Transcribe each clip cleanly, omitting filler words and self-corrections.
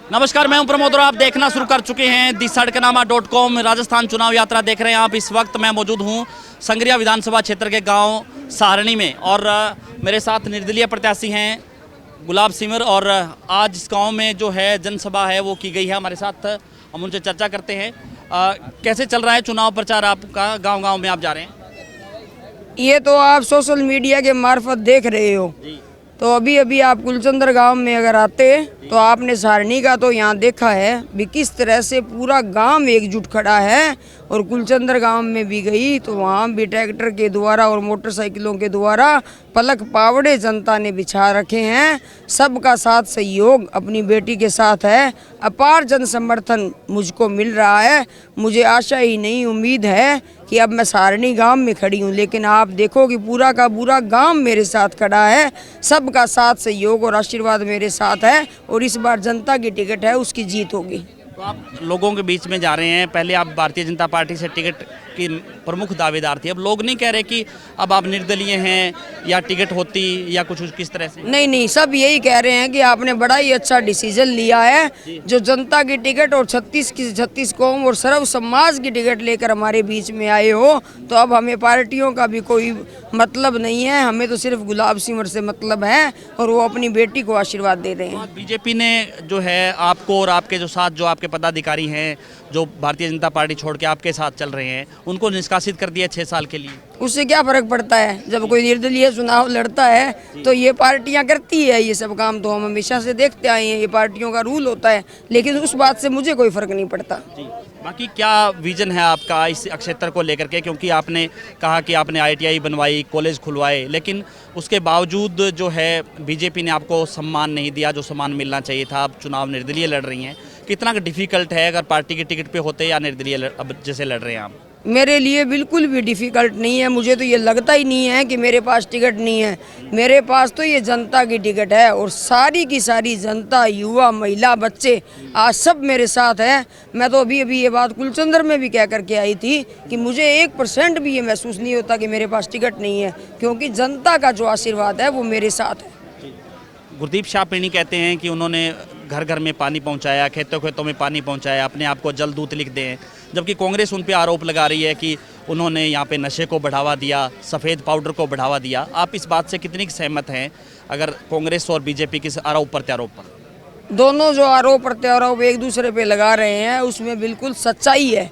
नमस्कार, मैं हूं प्रमोद और आप देखना शुरू कर चुके हैं दी सड़कनामा.com। राजस्थान चुनाव यात्रा देख रहे हैं आप। इस वक्त मैं मौजूद हूं संगरिया विधानसभा क्षेत्र के गांव सहारणी में और मेरे साथ निर्दलीय प्रत्याशी हैं गुलाब सिमर। और आज इस गांव में जो है जनसभा है वो की गई है हमारे साथ, हम उनसे चर्चा करते हैं। कैसे चल रहा है चुनाव प्रचार आपका? गाँव-गाँव में आप जा रहे हैं? ये तो आप सोशल मीडिया के मार्फत देख रहे हो। तो अभी अभी आप कुलचंद्र गांव में अगर आते तो आपने सहारणी का तो यहाँ देखा है भी किस तरह से पूरा गांव एकजुट खड़ा है। और कुलचंद्र गांव में भी गई तो वहाँ भी ट्रैक्टर के द्वारा और मोटरसाइकिलों के द्वारा पलक पावड़े जनता ने बिछा रखे हैं। सबका साथ सहयोग अपनी बेटी के साथ है। अपार जन समर्थन मुझको मिल रहा है। मुझे आशा ही नहीं, उम्मीद है कि अब मैं सहारणी गांव में खड़ी हूं, लेकिन आप देखो कि पूरा का पूरा गांव मेरे साथ खड़ा है। सबका साथ सहयोग और आशीर्वाद मेरे साथ है और इस बार जनता की टिकट है, उसकी जीत होगी। तो आप लोगों के बीच में जा रहे हैं, पहले आप भारतीय जनता पार्टी से टिकट की प्रमुख दावेदार थे, अब लोग नहीं कह रहे कि अब आप निर्दलीय हैं या टिकट होती या कुछ किस तरह से? नहीं, सब यही कह रहे हैं कि आपने बड़ा ही अच्छा डिसीजन लिया है। जो जनता की टिकट और 36 कौम और सर्व समाज की टिकट लेकर हमारे बीच में आए हो, तो अब हमें पार्टियों का भी कोई मतलब नहीं है, हमें तो सिर्फ गुलाब सिमर से मतलब है और वो अपनी बेटी को आशीर्वाद दे रहे हैं। बीजेपी ने जो है आपको और आपके जो साथ जो आपके पदाधिकारी हैं जो भारतीय जनता पार्टी छोड़ के आपके साथ चल रहे हैं उनको निष्कासित कर दिया 6 साल के लिए। उससे क्या फर्क पड़ता है? जब कोई निर्दलीय चुनाव लड़ता है तो ये पार्टियां करती है ये सब काम, तो हम हमेशा से देखते आए हैं, ये पार्टियों का रूल होता है। लेकिन उस बात से मुझे कोई फर्क नहीं पड़ता। बाकी क्या विजन है आपका इस क्षेत्र को लेकर के? क्योंकि आपने कहा कि आपने ITI बनवाई, कॉलेज खुलवाए, लेकिन उसके बावजूद जो है बीजेपी ने आपको सम्मान नहीं दिया जो सम्मान मिलना चाहिए था। आप चुनाव निर्दलीय लड़ रही हैं, कितना डिफिकल्ट है अगर पार्टी के टिकट पे होते या निर्दलीय अब जैसे लड़ रहे हैं आप? मेरे लिए बिल्कुल भी डिफ़िकल्ट नहीं है। मुझे तो ये लगता ही नहीं है कि मेरे पास टिकट नहीं है। मेरे पास तो ये जनता की टिकट है और सारी की सारी जनता, युवा, महिला, बच्चे आज सब मेरे साथ हैं। मैं तो अभी ये बात कुलचंद्र में भी कह करके आई थी कि मुझे 1% भी ये महसूस नहीं होता कि मेरे पास टिकट नहीं है, क्योंकि जनता का जो आशीर्वाद है वो मेरे साथ है। गुरदीप शाहपेणी कहते हैं कि उन्होंने घर घर में पानी पहुंचाया, खेतों खेतों में पानी पहुंचाया, अपने आप को जल दूत लिख दें, जबकि कांग्रेस उन पे आरोप लगा रही है कि उन्होंने यहाँ पे नशे को बढ़ावा दिया, सफ़ेद पाउडर को बढ़ावा दिया। आप इस बात से कितनी सहमत हैं अगर कांग्रेस और बीजेपी के आरोप प्रत्यारोप पर? दोनों जो आरोप प्रत्यारोप एक दूसरे पे लगा रहे हैं उसमें बिल्कुल सच्चाई है,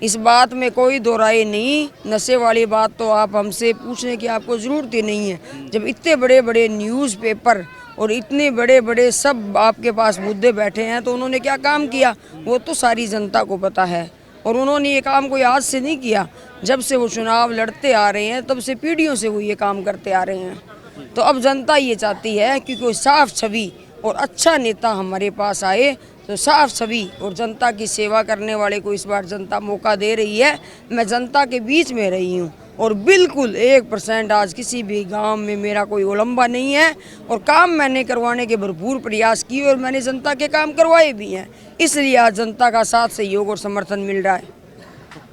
इस बात में कोई दो राय नहीं। नशे वाली बात तो आप हमसे पूछने की आपको ज़रूरत ही नहीं है। जब इतने बड़े बड़े न्यूज़पेपर और इतने बड़े बड़े सब आपके पास मुद्दे बैठे हैं तो उन्होंने क्या काम किया वो तो सारी जनता को पता है। और उन्होंने ये काम कोई आज से नहीं किया, जब से वो चुनाव लड़ते आ रहे हैं तब से पीढ़ियों से वो ये काम करते आ रहे हैं। तो अब जनता ये चाहती है कि कोई साफ छवि और अच्छा नेता हमारे पास आए, तो साफ छवि और जनता की सेवा करने वाले को इस बार जनता मौका दे रही है। मैं जनता के बीच में रही हूँ और बिल्कुल 1% आज किसी भी गांव में मेरा कोई उलंबा नहीं है और काम मैंने करवाने के भरपूर प्रयास किए और मैंने जनता के काम करवाए भी हैं, इसलिए आज जनता का साथ सहयोग और समर्थन मिल रहा है।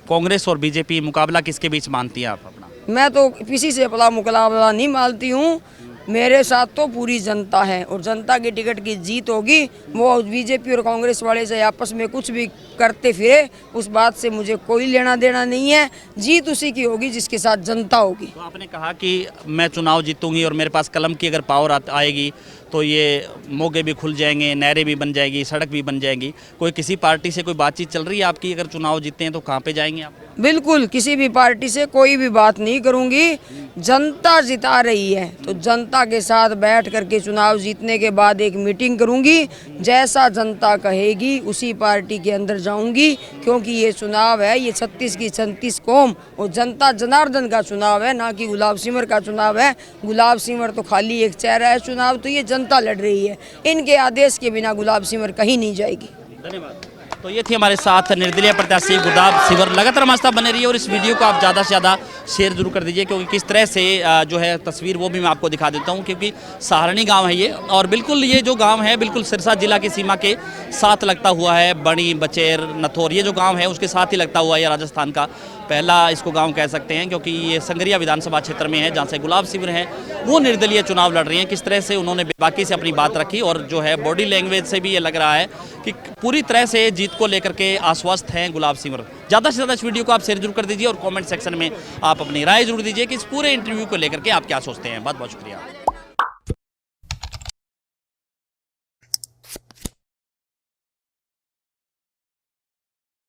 कांग्रेस और बीजेपी मुकाबला किसके बीच मानती हैं आप अपना? मैं तो किसी से अपना मुकाबला नहीं मानती हूँ, मेरे साथ तो पूरी जनता है और जनता की टिकट की जीत होगी। वो बीजेपी और कांग्रेस वाले से आपस में कुछ भी करते फिरे, उस बात से मुझे कोई लेना देना नहीं है। जीत उसी की होगी जिसके साथ जनता होगी। तो आपने कहा कि मैं चुनाव जीतूंगी और मेरे पास कलम की अगर पावर आएगी तो ये मौके भी खुल जाएंगे, नहरें भी बन जाएगी, सड़क भी बन जाएगी। कोई किसी पार्टी से कोई बातचीत चल रही है आपकी? अगर चुनाव जीतते हैं तो कहाँ पे जाएंगे आप? बिल्कुल किसी भी पार्टी से कोई भी बात नहीं करूंगी। जनता जिता रही है तो जनता के साथ बैठ करके चुनाव जीतने के बाद एक मीटिंग करूंगी। जैसा जनता कहेगी उसी पार्टी के अंदर जाऊंगी, क्योंकि ये चुनाव है, ये 36 की 36 कौम और जनता जनार्दन का चुनाव है, ना कि गुलाब सिमर का चुनाव है। गुलाब सिमर तो खाली एक चेहरा है, चुनाव तो ये जनता लड़ रही है। इनके आदेश के बिना गुलाब सिमर कहीं नहीं जाएगी। धन्यवाद। तो ये थी हमारे साथ निर्दलीय प्रत्याशी गुलाब सिमर। लगातार हमारे साथ बने रहिए और इस वीडियो को आप ज़्यादा से ज़्यादा शेयर जरूर कर दीजिए, क्योंकि किस तरह से जो है तस्वीर वो भी मैं आपको दिखा देता हूँ। क्योंकि सहारणी गांव है ये, और बिल्कुल ये जो गांव है बिल्कुल सिरसा जिला की सीमा के साथ लगता हुआ है। बड़ी, बचेर, नथौर, ये जो गांव है उसके साथ ही लगता हुआ है राजस्थान का। पहला इसको गांव कह सकते हैं, क्योंकि ये संगरिया विधानसभा क्षेत्र में है, जहां से गुलाब सिंह हैं वो निर्दलीय चुनाव लड़ रही हैं। किस तरह से उन्होंने बाकी से अपनी बात रखी और जो है बॉडी लैंग्वेज से भी ये लग रहा है कि पूरी तरह से जीत को लेकर के आश्वस्त हैं गुलाब सिंह। ज़्यादा से ज़्यादा इस वीडियो को आप शेयर जरूर कर दीजिए और कॉमेंट सेक्शन में आप अपनी राय जरूर दीजिए कि इस पूरे इंटरव्यू को लेकर के आप क्या सोचते हैं। बहुत बहुत शुक्रिया।